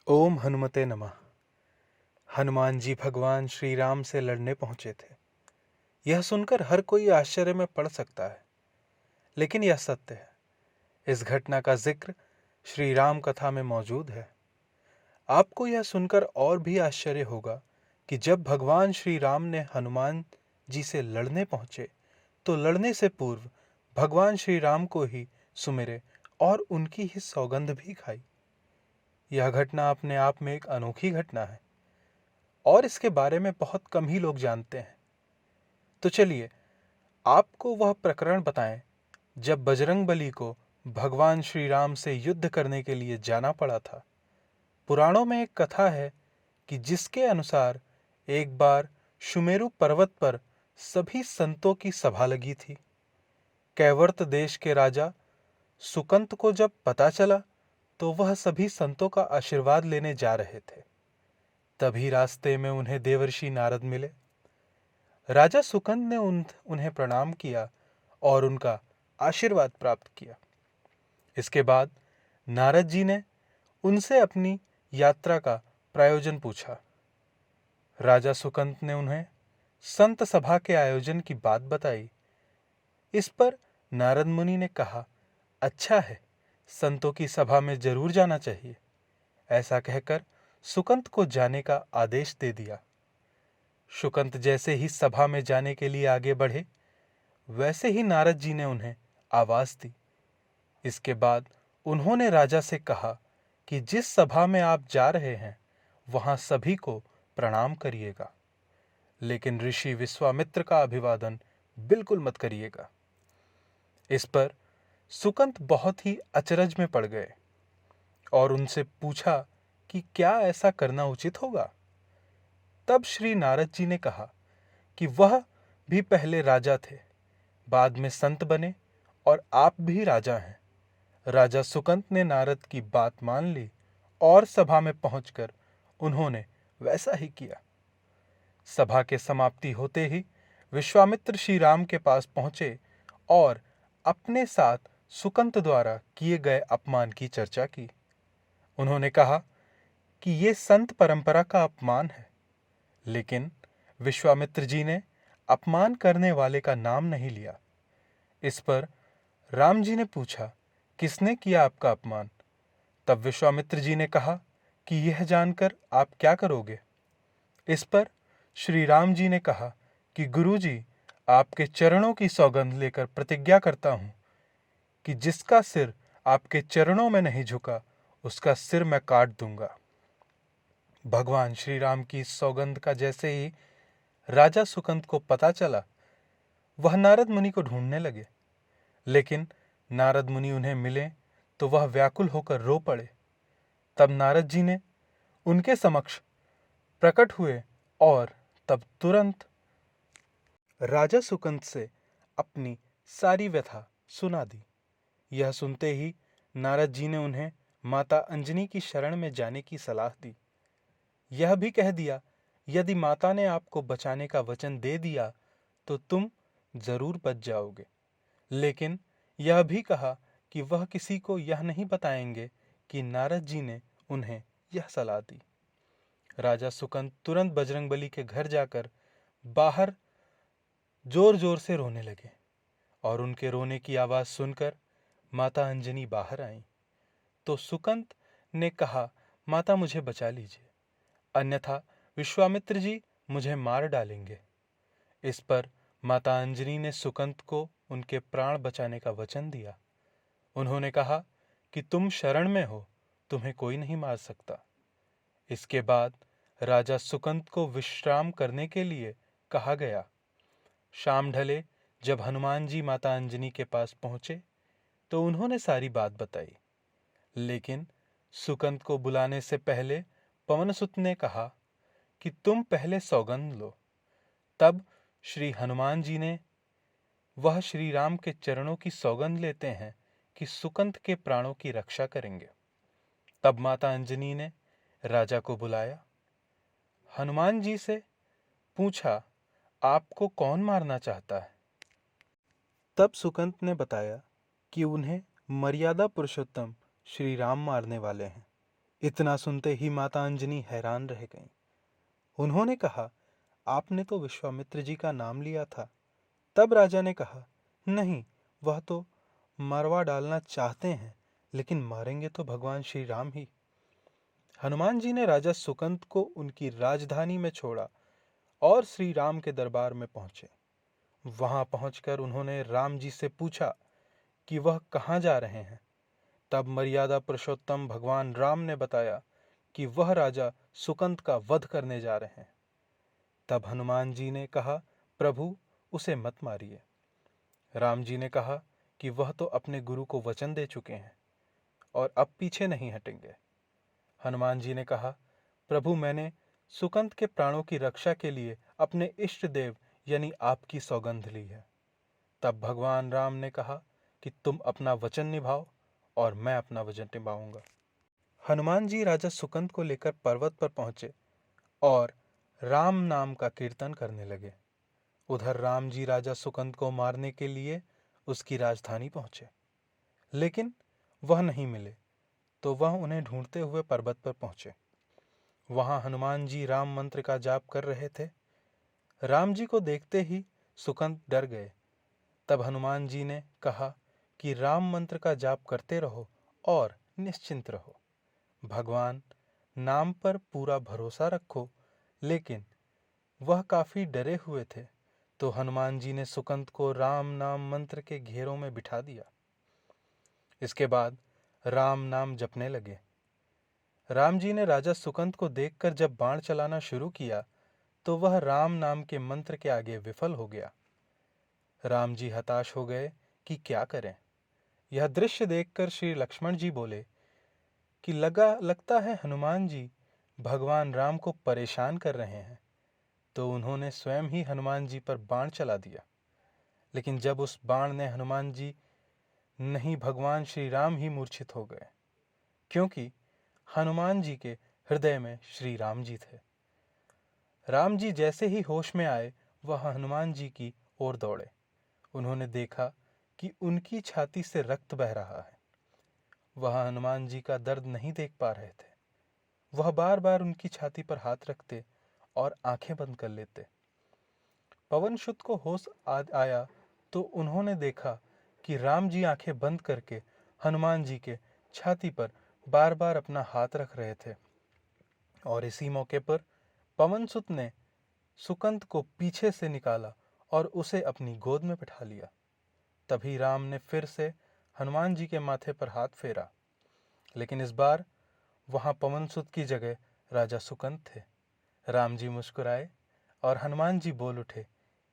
ओम हनुमते नमः। हनुमान जी भगवान श्री राम से लड़ने पहुंचे थे। यह सुनकर हर कोई आश्चर्य में पड़ सकता है, लेकिन यह सत्य है। इस घटना का जिक्र श्री राम कथा में मौजूद है। आपको यह सुनकर और भी आश्चर्य होगा कि जब भगवान श्री राम ने हनुमान जी से लड़ने पहुंचे, तो लड़ने से पूर्व भगवान श्री राम को ही सुमिरे और उनकी ही सौगंध भी खाई। यह घटना अपने आप में एक अनोखी घटना है और इसके बारे में बहुत कम ही लोग जानते हैं। तो चलिए आपको वह प्रकरण बताएं जब बजरंगबली को भगवान श्री राम से युद्ध करने के लिए जाना पड़ा था। पुराणों में एक कथा है कि जिसके अनुसार एक बार सुमेरु पर्वत पर सभी संतों की सभा लगी थी। कैवर्त देश के राजा सुकंत को जब पता चला तो वह सभी संतों का आशीर्वाद लेने जा रहे थे। तभी रास्ते में उन्हें देवर्षि नारद मिले। राजा सुकंद ने उन्हें प्रणाम किया और उनका आशीर्वाद प्राप्त किया। इसके बाद नारद जी ने उनसे अपनी यात्रा का प्रायोजन पूछा। राजा सुकंद ने उन्हें संत सभा के आयोजन की बात बताई। इस पर नारद मुनि ने कहा, अच्छा है, संतों की सभा में जरूर जाना चाहिए। ऐसा कहकर सुकंद को जाने का आदेश दे दिया। सुकंत जैसे ही सभा में जाने के लिए आगे बढ़े, वैसे ही नारद जी ने उन्हें आवाज दी। इसके बाद उन्होंने राजा से कहा कि जिस सभा में आप जा रहे हैं वहां सभी को प्रणाम करिएगा, लेकिन ऋषि विश्वामित्र का अभिवादन बिल्कुल मत करिएगा। इस पर सुकंत बहुत ही अचरज में पड़ गए और उनसे पूछा कि क्या ऐसा करना उचित होगा। तब श्री नारद जी ने कहा कि वह भी पहले राजा थे, बाद में संत बने और आप भी राजा हैं। राजा सुकंत ने नारद की बात मान ली और सभा में पहुंचकर उन्होंने वैसा ही किया। सभा के समाप्ति होते ही विश्वामित्र श्री राम के पास पहुंचे और अपने साथ सुकंत द्वारा किए गए अपमान की चर्चा की। उन्होंने कहा कि ये संत परंपरा का अपमान है, लेकिन विश्वामित्र जी ने अपमान करने वाले का नाम नहीं लिया। इस पर राम जी ने पूछा, किसने किया आपका अपमान? तब विश्वामित्र जी ने कहा कि यह जानकर आप क्या करोगे? इस पर श्री राम जी ने कहा कि गुरुजी, आपके चरणों की सौगंध लेकर प्रतिज्ञा करता हूं कि जिसका सिर आपके चरणों में नहीं झुका उसका सिर मैं काट दूंगा। भगवान श्री राम की इस सौगंध का जैसे ही राजा सुकंत को पता चला, वह नारद मुनि को ढूंढने लगे, लेकिन नारद मुनि उन्हें मिले तो वह व्याकुल होकर रो पड़े। तब नारद जी ने उनके समक्ष प्रकट हुए और तब तुरंत राजा सुकंत से अपनी सारी व्यथा सुना दी। यह सुनते ही नारद जी ने उन्हें माता अंजनी की शरण में जाने की सलाह दी। यह भी कह दिया, यदि माता ने आपको बचाने का वचन दे दिया तो तुम जरूर बच जाओगे, लेकिन यह भी कहा कि वह किसी को यह नहीं बताएंगे कि नारद जी ने उन्हें यह सलाह दी। राजा सुकंत तुरंत बजरंगबली के घर जाकर बाहर जोर जोर से रोने लगे और उनके रोने की आवाज सुनकर माता अंजनी बाहर आईं। तो सुकंत ने कहा, माता मुझे बचा लीजिए, अन्यथा विश्वामित्र जी मुझे मार डालेंगे। इस पर माता अंजनी ने सुकंत को उनके प्राण बचाने का वचन दिया। उन्होंने कहा कि तुम शरण में हो, तुम्हें कोई नहीं मार सकता। इसके बाद राजा सुकंत को विश्राम करने के लिए कहा गया। शाम ढले जब हनुमान जी माता अंजनी के पास पहुंचे तो उन्होंने सारी बात बताई, लेकिन सुकंत को बुलाने से पहले पवनसुत ने कहा कि तुम पहले सौगंध लो। तब श्री हनुमान जी ने वह श्री राम के चरणों की सौगंध लेते हैं कि सुकंत के प्राणों की रक्षा करेंगे। तब माता अंजनी ने राजा को बुलाया, हनुमान जी से पूछा, आपको कौन मारना चाहता है? तब सुकंत ने बताया कि उन्हें मर्यादा पुरुषोत्तम श्री राम मारने वाले हैं। इतना सुनते ही माता अंजनी हैरान रह गईं। उन्होंने कहा, आपने तो विश्वामित्र जी का नाम लिया था। तब राजा ने कहा, नहीं, वह तो मरवा डालना चाहते हैं, लेकिन मारेंगे तो भगवान श्री राम ही। हनुमान जी ने राजा सुकंत को उनकी राजधानी में छोड़ा और श्री राम के दरबार में पहुंचे। वहां पहुंचकर उन्होंने राम जी से पूछा कि वह कहाँ जा रहे हैं। तब मर्यादा पुरुषोत्तम भगवान राम ने बताया कि वह राजा सुकंत का वध करने जा रहे हैं। तब हनुमान जी ने कहा, प्रभु, उसे मत मारिए। राम जी ने कहा कि वह तो अपने गुरु को वचन दे चुके हैं और अब पीछे नहीं हटेंगे। हनुमान जी ने कहा, प्रभु, मैंने सुकंत के प्राणों की रक्षा के लिए अपने इष्ट देव यानी आपकी सौगंध ली है। तब भगवान राम ने कहा कि तुम अपना वचन निभाओ और मैं अपना वचन निभाऊंगा। हनुमान जी राजा सुकंत को लेकर पर्वत पर पहुंचे और राम नाम का कीर्तन करने लगे। उधर राम जी राजा सुकंत को मारने के लिए उसकी राजधानी पहुंचे, लेकिन वह नहीं मिले, तो वह उन्हें ढूंढते हुए पर्वत पर पहुंचे। वहां हनुमान जी राम मंत्र का जाप कर रहे थे। राम जी को देखते ही सुकंत डर गए। तब हनुमान जी ने कहा कि राम मंत्र का जाप करते रहो और निश्चिंत रहो। भगवान नाम पर पूरा भरोसा रखो। लेकिन वह काफी डरे हुए थे, तो हनुमान जी ने सुकंत को राम नाम मंत्र के घेरों में बिठा दिया। इसके बाद राम नाम जपने लगे। राम जी ने राजा सुकंत को देखकर जब बाण चलाना शुरू किया, तो वह राम नाम के मंत्र के आगे विफल हो गया। राम जी हताश हो गए कि क्या करें। यह दृश्य देखकर श्री लक्ष्मण जी बोले कि लगता है हनुमान जी भगवान राम को परेशान कर रहे हैं। तो उन्होंने स्वयं ही हनुमान जी पर बाण चला दिया। लेकिन जब उस बाण ने हनुमान जी नहीं, भगवान श्री राम ही मूर्छित हो गए, क्योंकि हनुमान जी के हृदय में श्री राम जी थे। राम जी जैसे ही होश में आए, वह हनुमान जी की ओर दौड़े। उन्होंने देखा कि उनकी छाती से रक्त बह रहा है। वह हनुमान जी का दर्द नहीं देख पा रहे थे। वह बार बार उनकी छाती पर हाथ रखते और आंखें बंद कर लेते। पवनसुत को होश आया तो उन्होंने देखा कि राम जी आंखें बंद करके हनुमान जी के छाती पर बार बार अपना हाथ रख रहे थे। और इसी मौके पर पवनसुत ने सुकंत को पीछे से निकाला और उसे अपनी गोद में बिठा लिया। तभी राम ने फिर से हनुमान जी के माथे पर हाथ फेरा, लेकिन इस बार वहां पवनसुत की जगह राजा सुकंत थे। राम जी मुस्कुराए और हनुमान जी बोल उठे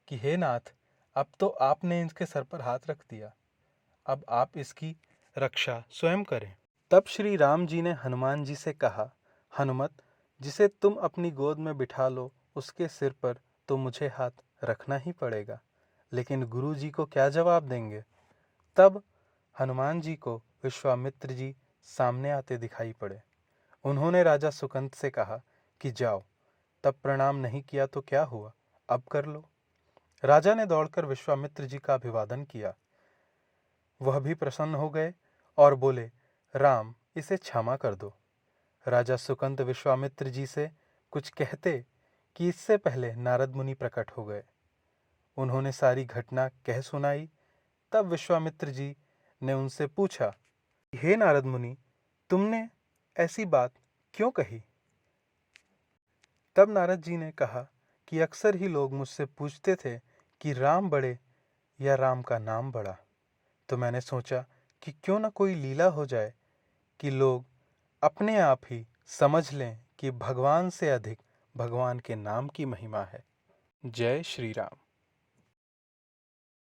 कि हे नाथ, अब तो आपने इसके सर पर हाथ रख दिया, अब आप इसकी रक्षा स्वयं करें। तब श्री राम जी ने हनुमान जी से कहा, हनुमत, जिसे तुम अपनी गोद में बिठा लो, उसके सिर पर तो मुझे हाथ रखना ही पड़ेगा, लेकिन गुरु जी को क्या जवाब देंगे। तब हनुमान जी को विश्वामित्र जी सामने आते दिखाई पड़े। उन्होंने राजा सुकंत से कहा कि जाओ, तब प्रणाम नहीं किया तो क्या हुआ, अब कर लो। राजा ने दौड़कर विश्वामित्र जी का अभिवादन किया। वह भी प्रसन्न हो गए और बोले, राम, इसे क्षमा कर दो। राजा सुकंत विश्वामित्र जी से कुछ कहते कि इससे पहले नारद मुनि प्रकट हो गए। उन्होंने सारी घटना कह सुनाई। तब विश्वामित्र जी ने उनसे पूछा, हे नारद मुनि, तुमने ऐसी बात क्यों कही। तब नारद जी ने कहा कि अक्सर ही लोग मुझसे पूछते थे कि राम बड़े या राम का नाम बड़ा, तो मैंने सोचा कि क्यों न कोई लीला हो जाए कि लोग अपने आप ही समझ लें कि भगवान से अधिक भगवान के नाम की महिमा है। जय श्री राम।